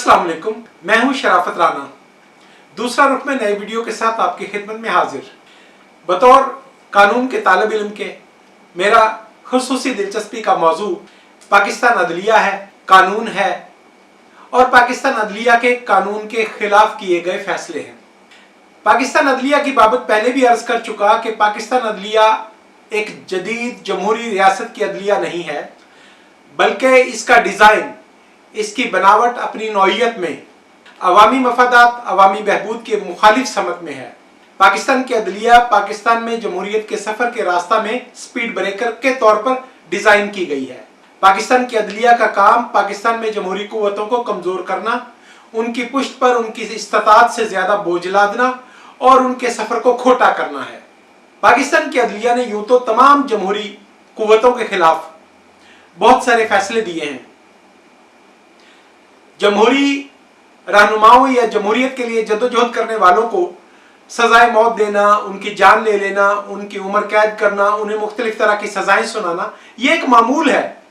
अस्सलाम वालेकुम, मैं हूं शराफत राना। दूसरा रुख में नए वीडियो के साथ आपकी खिदमत में हाजिर। बतौर कानून के तालिब इल्म के मेरा खुसूसी दिलचस्पी का मौजू पाकिस्तान अदलिया है, कानून है और पाकिस्तान अदलिया के कानून के खिलाफ किए गए फैसले हैं। पाकिस्तान अदलिया की बाबत पहले भी अर्ज कर चुका कि पाकिस्तान अदलिया एक जदीद जमहूरी रियासत की अदलिया नहीं है, बल्कि इसका डिज़ाइन, इसकी बनावट अपनी नौइयत में अवामी मफादात, अवामी बहबूद के मुखालिफ समत में है। पाकिस्तान की अदलिया पाकिस्तान में जमहूरियत के सफ़र के रास्ता में स्पीड ब्रेकर के तौर पर डिज़ाइन की गई है। पाकिस्तान की अदलिया का काम पाकिस्तान में जमहूरी कुव्वतों को कमज़ोर करना, उनकी पुश्त पर उनकी इस्तात से ज़्यादा बोझ लादना और उनके सफ़र को खोटा करना है। पाकिस्तान की अदलिया ने यूं तो तमाम जमहूरी कुव्वतों के खिलाफ बहुत सारे फैसले दिए हैं। जमहूरी रहनुमाओं या जमहूरियत के लिए जद्दोजहद करने वालों को सजाए मौत देना, उनकी जान ले लेना, उनकी उम्र कैद करना, उन्हें मुख्तलिफ तरह की सजाएं सुनाना, ये एक मामूल है।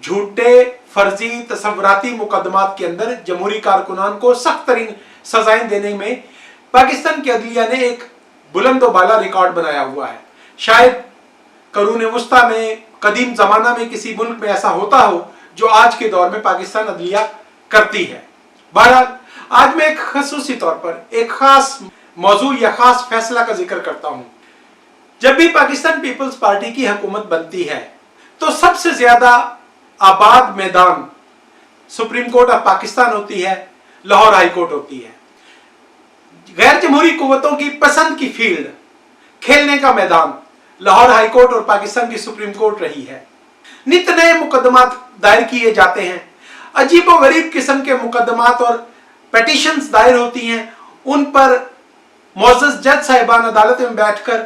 झूठे फर्जी तसव्वुराती मुकदमात के अंदर जमहूरी कारकुनान को सख्त तरीन सजाएं देने में पाकिस्तान की अदलिया ने एक बुलंदोबाला रिकॉर्ड बनाया हुआ है। शायद करूने वुस्ता में, कदीम जमाना में किसी मुल्क में ऐसा होता हो जो आज के दौर में पाकिस्तान अदलिया करती है। बहरहाल आज मैं एक खसूसी तौर पर एक खास मौजू या खास फैसला का जिक्र करता हूं। जब भी पाकिस्तान पीपल्स पार्टी की हुकूमत बनती है तो सबसे ज्यादा आबाद मैदान सुप्रीम कोर्ट ऑफ पाकिस्तान होती है, लाहौर हाई कोर्ट होती है। गैर जमहूरी कुव्वतों की पसंद की फील्ड, खेलने का मैदान लाहौर हाई कोर्ट और पाकिस्तान की सुप्रीम कोर्ट रही है। नित नए मुकदमात दायर किए जाते हैं, अजीब व गरीब किस्म के मुकदमात और पेटिशंस दायर होती हैं। उन पर मोअज़्ज़ज़ जज साहिबान अदालत में बैठकर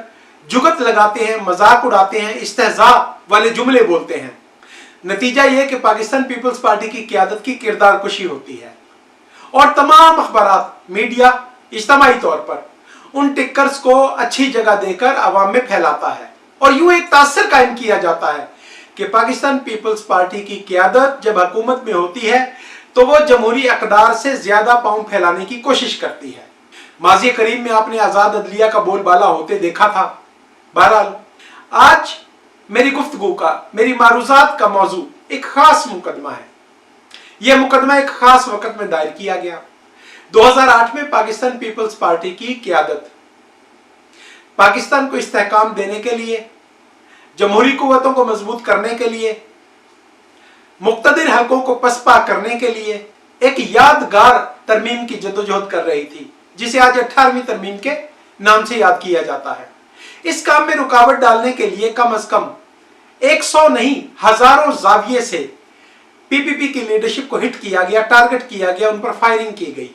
जुगत लगाते हैं, मजाक उड़ाते हैं, इस्तेहज़ा वाले जुमले बोलते हैं। नतीजा यह कि पाकिस्तान पीपल्स पार्टी की क़यादत की किरदार कुशी होती है और तमाम अखबारात, मीडिया इज्तिमाई तौर पर उन टिक्कर्स को अच्छी जगह देकर अवाम में फैलाता है और यूं एक तासर कायम किया जाता है कि पाकिस्तान पीपल्स पार्टी की क़यादत जब हुकूमत में होती है तो वो जमहूरी अक़दार से ज्यादा पांव फैलाने की कोशिश करती है। माज़ी करीम में आपने आज़ाद अदलिया का बोलबाला होते देखा था। बहरहाल आज मेरी गुफ्तगू का, मेरी मारूज़ात का मौजू एक खास मुकदमा है। यह मुकदमा एक खास वक्त में दायर किया गया। 2008 में पाकिस्तान पीपल्स पार्टी की क़यादत पाकिस्तान को इस्तेहकाम देने के लिए, जमहूरी कुव्वतों को मजबूत करने के लिए, मुक्तदिर हलकों को पसपा करने के लिए एक यादगार तरमीम की जद्दोजहद कर रही थी, जिसे आज 18वीं तरमीम के नाम से याद किया जाता है। इस काम में रुकावट डालने के लिए कम अज कम 100 नहीं हजारों जाविये से पीपीपी की लीडरशिप को हिट किया गया, टारगेट किया गया, उन पर फायरिंग की गई।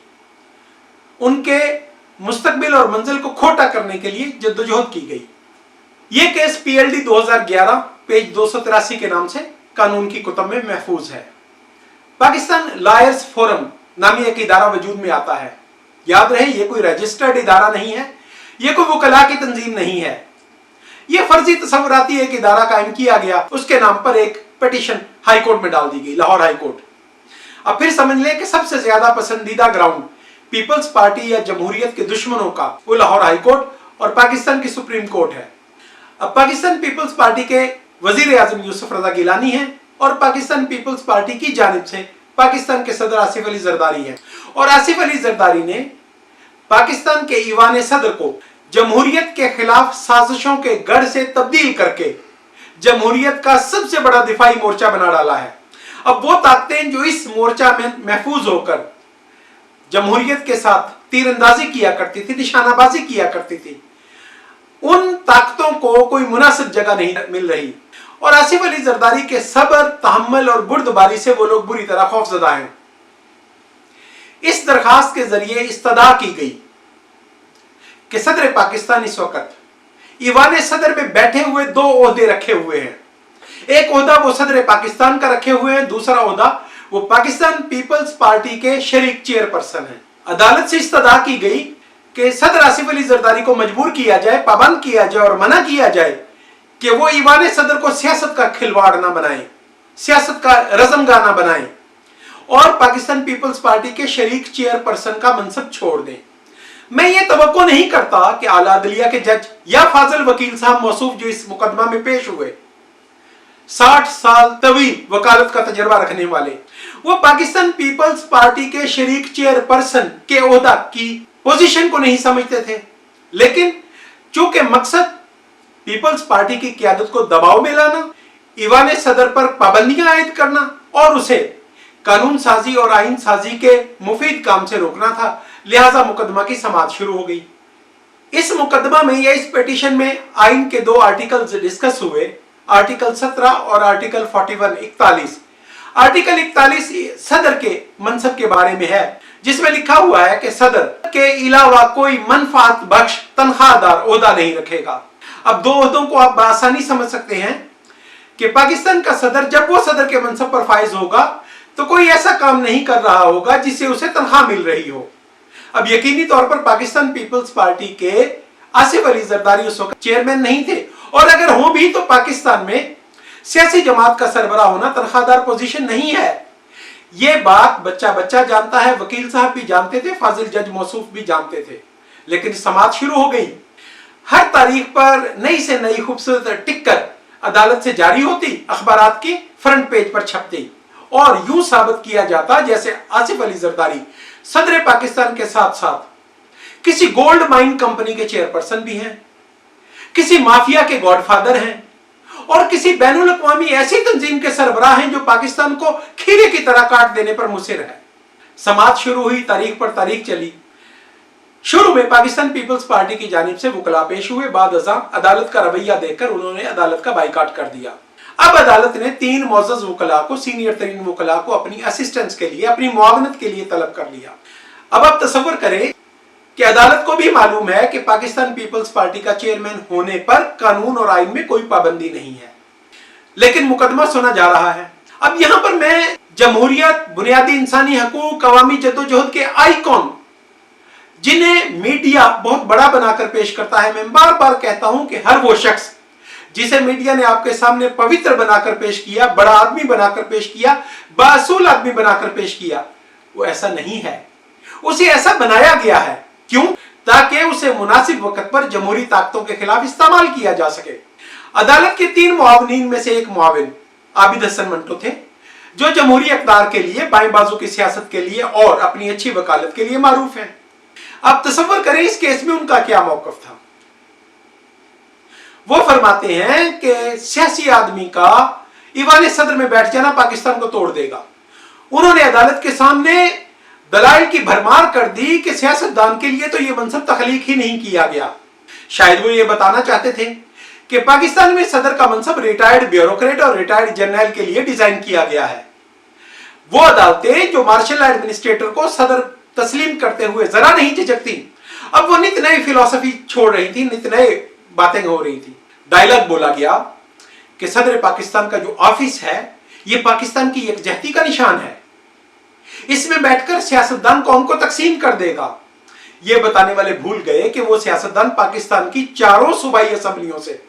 उनके मुस्तकबिल और मंजिल को खोटा करने के लिए जद्दोजहद की गई। यह केस पीएलडी 2011 पेज 283 के नाम से कानून की कुतब में महफूज है। पाकिस्तान लॉयर्स फोरम नामी एक इदारा वजूद में आता है। याद रहे, यह कोई रजिस्टर्ड इदारा नहीं है, यह कोई वकला की तंजीम नहीं है। यह फर्जी तसव्वुराती एक इदारा कायम किया गया, उसके नाम पर एक पिटीशन हाई कोर्ट में डाल दी गई, लाहौर हाई कोर्ट। अब फिर समझ लें कि सबसे ज्यादा पसंदीदा ग्राउंड पीपल्स पार्टी या जमहूरियत के दुश्मनों का वो लाहौर हाई कोर्ट और पाकिस्तान की सुप्रीम कोर्ट है। अब पाकिस्तान पीपल्स पार्टी के वजीर आजम यूसुफ रजा गिलानी हैं और पाकिस्तान पीपल्स पार्टी की जानिब से पाकिस्तान के सदर आसिफ अली जरदारी हैं। और आसिफ अली जरदारी ने पाकिस्तान के ईवान सदर को जमहूरियत के खिलाफ साजिशों के गढ़ से तब्दील करके जमहूरियत का सबसे बड़ा दिफाई मोर्चा बना डाला है। अब वो ताकतें जो इस मोर्चा में महफूज होकर जमहूरियत के साथ तीरंदाजी किया करती थी, निशानाबाजी किया करती थी, उन ताकतों को कोई मुनासिब जगह नहीं मिल रही और आसिफ अली जरदारी के सब्र, तहम्मुल और बुर्दबारी से वो लोग बुरी तरह खौफजदा हैं। इस दरखास्त के जरिए इस्तदा की गई कि सदर पाकिस्तान इस वक्त ईवान सदर में बैठे हुए 2 ओहदे रखे हुए हैं। एक ओहदा वो सदर पाकिस्तान का रखे हुए हैं, दूसरा ओहदा वो पाकिस्तान पीपल्स पार्टी के शरीक चेयरपर्सन हैं। अदालत से इस्तदा की गई कि सदर आसिफ अली जरदारी को मजबूर किया जाए, पाबंद किया जाए और मना किया जाए कि वो ईवान सदर को सियासत का खिलवाड़ ना बनाए, सियासत का रज़मगा ना बनाए और पाकिस्तान पीपल्स पार्टी के शरीक चेयरपर्सन का मनसब छोड़ दें। मैं ये तवक्को नहीं करता कि आला अदलिया के जज या फाजिल वकील साहब मौसूफ जो इस मुकदमा में पेश हुए, 60 साल तवील वकालत का तजर्बा रखने वाले, वो पाकिस्तान पीपल्स पार्टी के शरीक चेयरपर्सन के ओहदा की पोजीशन को नहीं समझते थे। लेकिन चूंकि मकसद पीपल्स पार्टी की क़यादत को दबाव में लाना, ईवान सदर पर पाबंदियां आयद करना और उसे कानून साजी और आइन साजी के मुफीद काम से रोकना था, लिहाजा मुकदमा की समाअत शुरू हो गई। इस मुकदमा में या इस पिटीशन में आइन के 2 आर्टिकल्स डिस्कस हुए, आर्टिकल 17 और आर्टिकल 41 आर्टिकल 41 सदर के मनसब के बारे में है, जिसमें लिखा हुआ है कि सदर के अलावा कोई मनफात बख्श तनख्वाहदार ओहदा नहीं रखेगा। अब 2 ओहदों को आप आसानी समझ सकते हैं कि पाकिस्तान का सदर जब वो सदर के मनसब पर फाइज होगा तो कोई ऐसा काम नहीं कर रहा होगा जिससे उसे तनख्वाह मिल रही हो। अब यकीनी तौर पर पाकिस्तान पीपल्स पार्टी के आसिफ अली जरदारी उस वक्त चेयरमैन नहीं थे, और अगर हो भी तो पाकिस्तान में सियासी जमात का सरबराह होना तनख्वाहदार पोजीशन नहीं है। ये बात बच्चा बच्चा जानता है, वकील साहब भी जानते थे, फाजिल जज मौसूफ भी जानते थे। लेकिन समाअत शुरू हो गई। हर तारीख पर नई से नई खूबसूरत टिक्कर अदालत से जारी होती, अखबारात की फ्रंट पेज पर छपती और यूं साबित किया जाता जैसे आसिफ अली जरदारी सदर पाकिस्तान के साथ साथ किसी गोल्ड माइन कंपनी के चेयरपर्सन भी हैं, किसी माफिया के गॉडफादर हैं और किसी बैनुल अक़वामी ऐसी तंजीम के सरबराह हैं जो पाकिस्तान को खीरे की तरह काट देने पर मुसिर है। समाअत शुरू हुई, तारीख पर तारीख चली। शुरू में पाकिस्तान पीपल्स पार्टी की जानिब से वकला पेश हुए, बाद अज़ां अदालत का रवैया देखकर उन्होंने अदालत का बाइकाट कर दिया। अब अदालत ने 3 मोअज़्ज़ज़ वकला को, सीनियर तरीन वकला को अपनी असिस्टेंस के लिए, अपनी मुआवनत के लिए तलब कर लिया। अब आप तसव्वुर करें कि अदालत को भी मालूम है कि पाकिस्तान पीपल्स पार्टी का चेयरमैन होने पर कानून और आइन में कोई पाबंदी नहीं है, लेकिन मुकदमा सुना जा रहा है। अब यहां पर मैं जमहूरियत, बुनियादी इंसानी हकूक, अवामी जद्दोजहद के आइकॉन जिन्हें मीडिया बहुत बड़ा बनाकर पेश करता है, मैं बार बार कहता हूं कि हर वो शख्स जिसे मीडिया ने आपके सामने पवित्र बनाकर पेश किया, बड़ा आदमी बनाकर पेश किया, बासूल आदमी बनाकर पेश किया, वो ऐसा नहीं है। उसे ऐसा बनाया गया है। क्यों? ताकि उसे मुनासिब वक्त पर जमहूरी ताकतों के खिलाफ इस्तेमाल किया जा सके। अदालत के 3 मुआविनीन में से एक मुआविन आबिद हसन मंटो थे, जो जमहूरी इक़्तिदार के लिए, बाएं बाजू की सियासत के लिए और अपनी अच्छी वकालत के लिए मारूफ हैं। आप तसव्वुर करें इस केस में उनका क्या मौक़िफ़ था। वो फरमाते हैं कि सियासी आदमी का ईवान सदर में बैठ जाना पाकिस्तान को तोड़ देगा। उन्होंने अदालत के सामने दलाइल की भरमार कर दी कि सियासतदान के लिए तो ये मनसब तख्लीक ही नहीं किया गया। शायद वो ये बताना चाहते थे कि पाकिस्तान में सदर का मनसब रिटायर्ड ब्यूरोक्रेट और रिटायर्ड जनरल के लिए डिजाइन किया गया है। वो अदालतें जो मार्शल एडमिनिस्ट्रेटर को सदर तस्लीम करते हुए जरा नहीं झिझकती, अब वो नित नई फिलॉसफी छोड़ रही थी, नित नए बातें हो रही थी। डायलॉग बोला गया कि सदर पाकिस्तान का जो ऑफिस है ये पाकिस्तान की यकजहती का निशान है, इसमें बैठकर सियासतदान कौम को तकसीम कर देगा। ये बताने वाले भूल गए कि वो सियासतदान पाकिस्तान की 4 सूबाई असम्बलियों से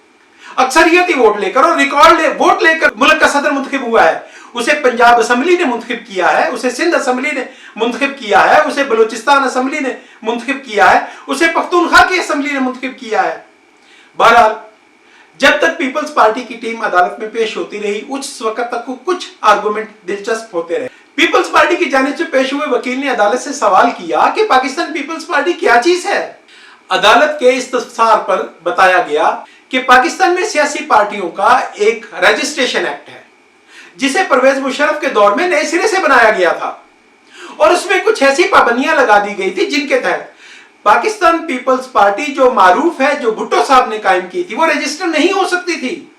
अक्सरियती वोट लेकर और रिकॉर्ड वोट लेकर मुल्क का सदर मुंतखब हुआ है। उसे पंजाब असम्बली ने मुंतखब किया है, उसे सिंध असम्बली ने मुंतखब किया है, उसे बलूचिस्तान असम्बली ने मुंतखब किया है, उसे पख्तूनख्वा की असम्बली ने मुंतखब किया है। बहरहाल जब तक पीपल्स पार्टी की टीम अदालत में पेश होती रही, उस वक्त तक कुछ आर्गुमेंट दिलचस्प होते रहे। पीपल्स पार्टी की जानिब से पेश हुए वकील ने अदालत से सवाल किया कि पाकिस्तान पीपल्स पार्टी क्या चीज है। अदालत के इस्तफसार पर बताया गया कि पाकिस्तान में सियासी पार्टियों का एक रजिस्ट्रेशन एक्ट है, जिसे परवेज मुशर्रफ के दौर में नए सिरे से बनाया गया था, और उसमें कुछ ऐसी पाबंदियां लगा दी गई थी जिनके तहत पाकिस्तान पीपल्स पार्टी जो मारूफ है, जो भुट्टो साहब ने कायम की थी, वो रजिस्टर नहीं हो सकती थी।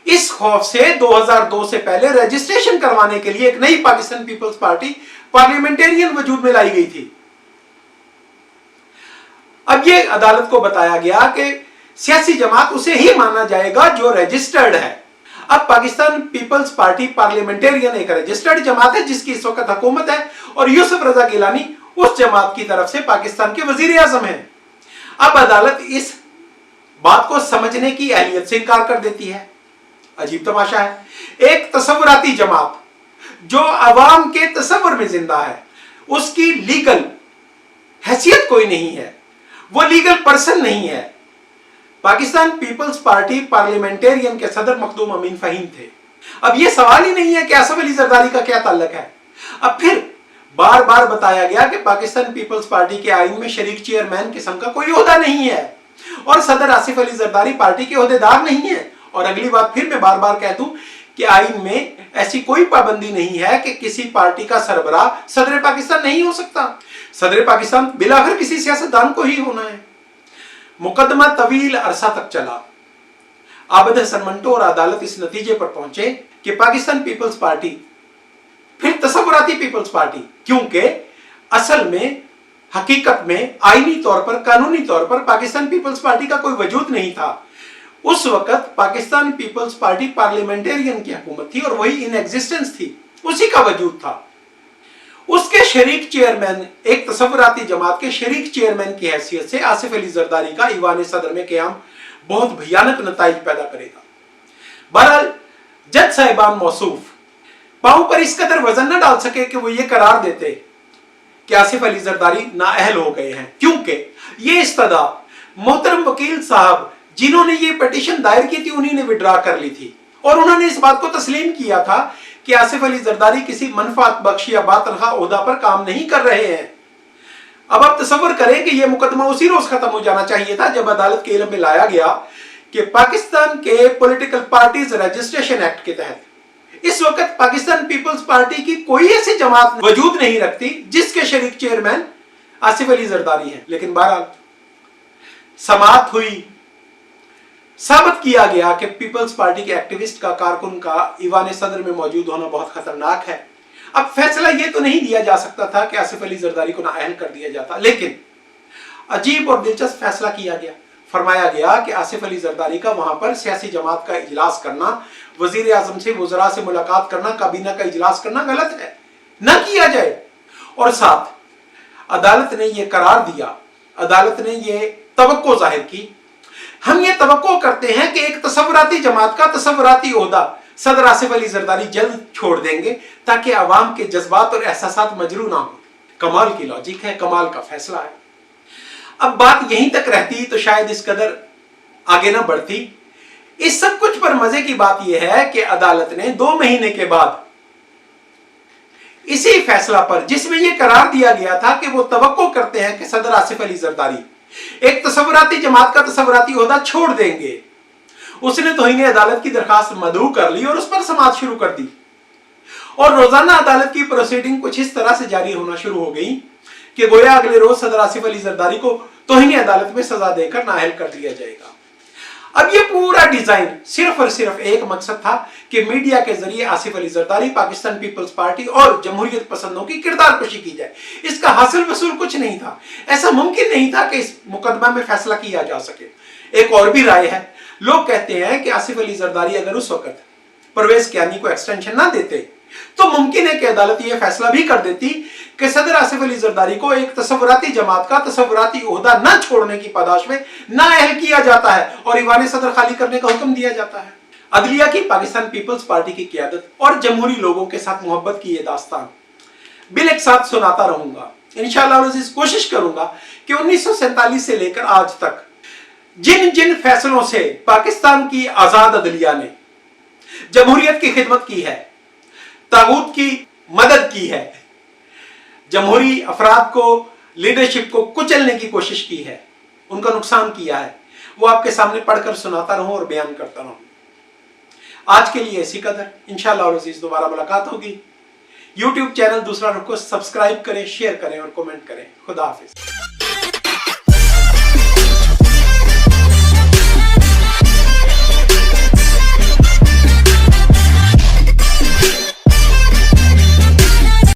इस खौफ से 2002 से पहले रजिस्ट्रेशन करवाने के लिए एक नई पाकिस्तान पीपल्स पार्टी पार्लियामेंटेरियन वजूद में लाई गई थी। अब ये अदालत को बताया गया कि सियासी जमात उसे ही माना जाएगा जो रजिस्टर्ड है। अब पाकिस्तान पीपल्स पार्टी पार्लियामेंटेरियन एक रजिस्टर्ड जमात है जिसकी इस वक्त हुकूमत है, और यूसुफ रजा गिलानी उस जमात की तरफ से पाकिस्तान के वजीर आजम है। अब अदालत इस बात को समझने की अहलियत से इनकार कर देती है। अजीब तमाशा है, एक तसव्वुराती जमात जो अवाम के तसव्वुर में जिंदा है, उसकी लीगल हैसियत कोई नहीं है, वो लीगल पर्सन नहीं है। पाकिस्तान पीपल्स पार्टी पार्लियामेंटेरियन के सदर मखदूम अमीन फहीम थे। अब ये सवाल ही नहीं है कि आसिफ अली जरदारी का क्या ताल्लुक है। अब फिर बार बार बताया गया कि पाकिस्तान पीपल्स पार्टी के आइन में शरीक चेयरमैन किस्म का कोई ओहदा नहीं है और सदर आसिफ अली जरदारी पार्टी के ओहदेदार नहीं है। और अगली बात फिर मैं बार बार कह दूं कि आइन में ऐसी कोई पाबंदी नहीं है कि किसी पार्टी का सरबराह सदर पाकिस्तान नहीं हो सकता। सदर पाकिस्तान बिलाखिर किसी सियासतदान को ही होना है। मुकदमा तवील अरसा तक चला। आबिद हसन मंटो और अदालत इस नतीजे पर पहुंचे कि पाकिस्तान पीपल्स पार्टी फिर तसव्वुराती पीपल्स पार्टी, क्योंकि असल में हकीकत में आईनी तौर पर, कानूनी तौर पर पाकिस्तान पीपल्स पार्टी का कोई वजूद नहीं था। उस वक्त पाकिस्तान पीपल्स पार्टी पार्लियामेंटेरियन की हुकूमत थी और वही इन एग्जिस्टेंस थी, उसी का वजूद था। उसके शरीक चेयरमैन, एक तसव्वुराती जमात के शरीक चेयरमैन की हैसियत से आसिफ अली जरदारी का ईवान सदर में क़याम बहुत भयानक नताइज पैदा करेगा। बहरहाल जज साहिबान मौसूफ पांव पर इस कदर वजन न डाल सके कि वो ये करार देते कि आसिफ अली जरदारी नाअहल हो गए हैं, क्योंकि ये इस्तदा मोहतरम वकील साहब जिन्होंने ये पिटीशन दायर की थी उन्हीं ने विड्रा कर ली थी और उन्होंने इस बात को तस्लीम किया था कि आसिफ अली जरदारी किसी मनफात बख्श या बातनखा ओहदा पर काम नहीं कर रहे हैं। अब आप तसव्वुर करें कि यह मुकदमा उसी रोज खत्म हो जाना चाहिए था जब अदालत के इल्म में लाया गया कि पाकिस्तान के पॉलिटिकल पार्टीज रजिस्ट्रेशन एक्ट के तहत इस वक्त पाकिस्तान पीपल्स पार्टी की कोई ऐसी जमात वजूद नहीं रखती जिसके शरीक चेयरमैन आसिफ अली जरदारी हैं। लेकिन बहरहाल समाअत हुई, साबित किया गया कि पीपल्स पार्टी के एक्टिविस्ट का, कारकुन का ईवान सदर में मौजूद होना बहुत खतरनाक है। अब फैसला यह तो नहीं दिया जा सकता था कि आसिफ अली जरदारी को नाअहल कर दिया जाता, लेकिन अजीब और दिलचस्प फैसला किया गया। फरमाया गया कि आसिफ अली जरदारी का वहां पर सियासी जमात का इजलास करना, वजीर आजम से, वज़रा से मुलाकात करना, काबीना का इजलास करना गलत है, न किया जाए। और साथ अदालत ने यह करार दिया, अदालत ने यह तवक्को जाहिर की, हम ये तवक्को करते हैं कि एक तसव्वुराती जमात का तसव्वुराती ओहदा सदर आसिफ अली जरदारी जल्द छोड़ देंगे ताकि अवाम के जज्बात और एहसासात मजरू ना हो। कमाल की लॉजिक है, कमाल का फैसला है। अब बात यहीं तक रहती तो शायद इस कदर आगे ना बढ़ती। इस सब कुछ पर मजे की बात यह है कि अदालत ने 2 महीने के बाद इसी फैसला पर, जिसमें यह करार दिया गया था कि वो तवक्को करते हैं कि सदर आसिफ अली जरदारी एक तसव्वुराती जमात का तसव्वुराती ओहदा छोड़ देंगे, उसने तौहीन अदालत की दरखास्त मदऊ कर ली और उस पर समाअत शुरू कर दी। और रोजाना अदालत की प्रोसीडिंग कुछ इस तरह से जारी होना शुरू हो गई कि गोया अगले रोज सदर आसिफ अली जरदारी को तौहीन अदालत में सजा देकर नाअहल कर दिया जाएगा। अब ये पूरा डिजाइन सिर्फ और सिर्फ एक मकसद था कि मीडिया के जरिए आसिफ अली जरदारी, पाकिस्तान पीपल्स पार्टी और जमहूरियत पसंदों की किरदार कशी की जाए। इसका हासिल वसूल कुछ नहीं था। ऐसा मुमकिन नहीं था कि इस मुकदमा में फैसला किया जा सके। एक और भी राय है, लोग कहते हैं कि आसिफ अली जरदारी अगर उस वक्त परवेज कियानी को एक्सटेंशन ना देते तो मुमकिन है कि अदालत यह फैसला भी कर देती कि सदर आसिफ अली जरदारी को एक तसव्वुराती जमात का तसव्वुराती ओहदा न छोड़ने की पादाश में नाअहल किया जाता है और ईवान सदर खाली करने का हुक्म दिया जाता है। अदलिया की पाकिस्तान पीपल्स पार्टी की क़यादत और जमहूरी लोगों के साथ मोहब्बत की यह दास्तान बिल एक साथ सुनाता रहूंगा। इंशाअल्लाह अज़ीज़ कोशिश करूंगा कि 1947 से लेकर आज तक जिन जिन फैसलों से पाकिस्तान की आजाद अदलिया ने जमहूरियत की खिदमत की है, तागूत की मदद की है, जमहूरी अफराद को, लीडरशिप को कुचलने की कोशिश की है, उनका नुकसान किया है, वो आपके सामने पढ़कर सुनाता रहूं और बयान करता रहूं। आज के लिए इसी कदर। इंशाअल्लाह अज़ीज़ दोबारा मुलाकात होगी। YouTube चैनल दूसरा रुख को सब्सक्राइब करें, शेयर करें और कमेंट करें। खुदा हाफिज।